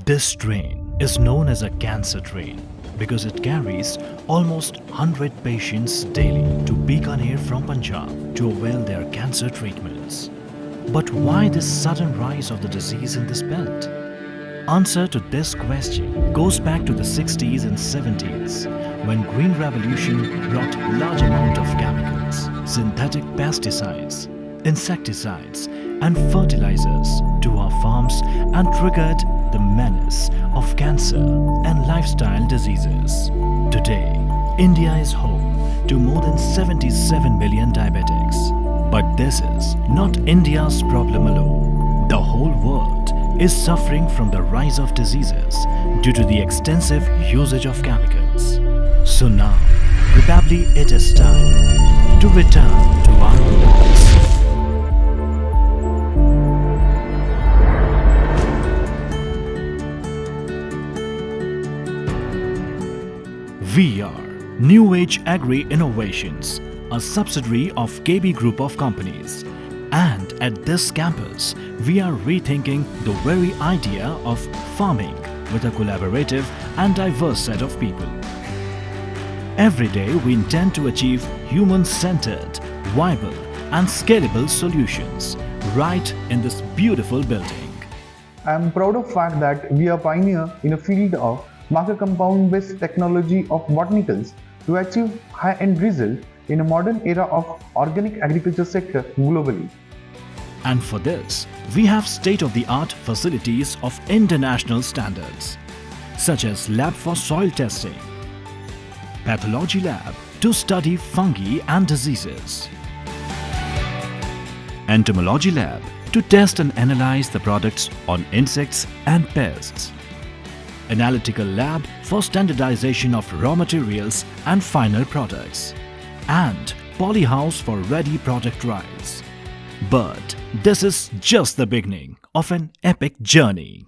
This train is known as a cancer train because it carries almost 100 patients daily to Bikaner from Punjab to avail their cancer treatments. But why this sudden rise of the disease in this belt? Answer to this question goes back to the 60s and 70s when Green Revolution brought large amount of chemicals, synthetic pesticides, insecticides and fertilizers to our farms and triggered the menace of cancer and lifestyle diseases. Today, India is home to more than 77 million diabetics. But this is not India's problem alone. The whole world is suffering from the rise of diseases due to the extensive usage of chemicals. So now, probably it is time to return to our roots. We are Newage Agri Innovations, a subsidiary of Kay Bee Group of companies. And at this campus, we are rethinking the very idea of farming with a collaborative and diverse set of people. Every day, we intend to achieve human-centered, viable and scalable solutions right in this beautiful building. I am proud of the fact that we are pioneer in a field of marker compound-based technology of botanicals to achieve high-end result in a modern era of organic agriculture sector globally. And for this, we have state-of-the-art facilities of international standards, such as lab for soil testing, pathology lab to study fungi and diseases, entomology lab to test and analyze the products on insects and pests, analytical lab for standardization of raw materials and final products, and polyhouse for ready product trials. But this is just the beginning of an epic journey.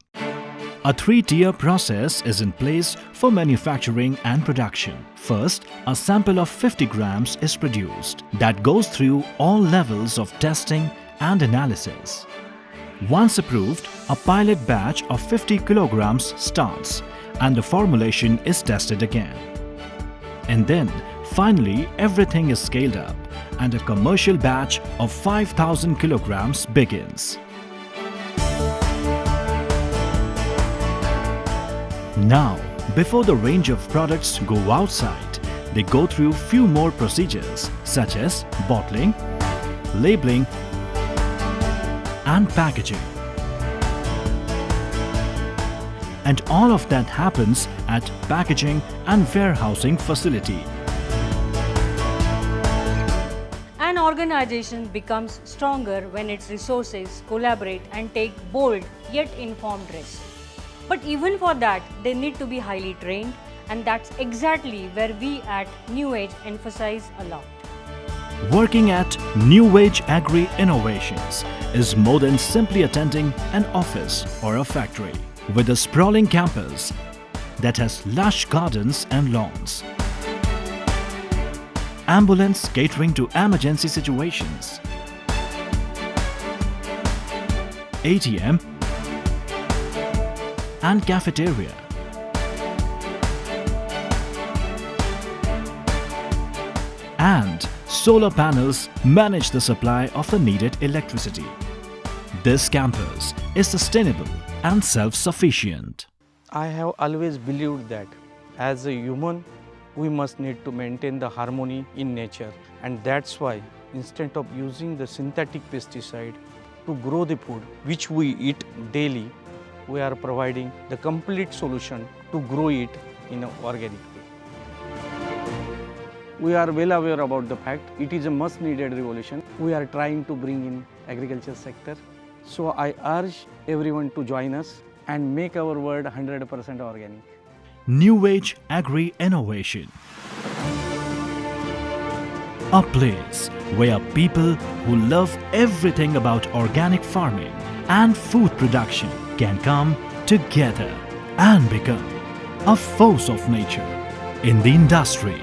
A three-tier process is in place for manufacturing and production. First, a sample of 50 grams is produced that goes through all levels of testing and analysis. Once approved, a pilot batch of 50 kilograms starts and the formulation is tested again. And then, finally, everything is scaled up and a commercial batch of 5,000 kilograms begins. Now, before the range of products go outside, they go through few more procedures such as bottling, labeling, and packaging. And all of that happens at packaging and warehousing facility. An organization becomes stronger when its resources collaborate and take bold yet informed risks. But even for that, they need to be highly trained, and that's exactly where we at Newage emphasize a lot. Working at Newage Agri Innovations is more than simply attending an office or a factory. With a sprawling campus that has lush gardens and lawns, ambulance catering to emergency situations, ATM and cafeteria, and solar panels manage the supply of the needed electricity. This campus is sustainable and self-sufficient. I have always believed that as a human, we must need to maintain the harmony in nature, and that's why instead of using the synthetic pesticide to grow the food which we eat daily, we are providing the complete solution to grow it in an organic way. We are well aware about the fact it is a much needed revolution we are trying to bring in agriculture sector. So I urge everyone to join us and make our world 100% organic. Newage Agri Innovation, a place where people who love everything about organic farming and food production can come together and become a force of nature in the industry.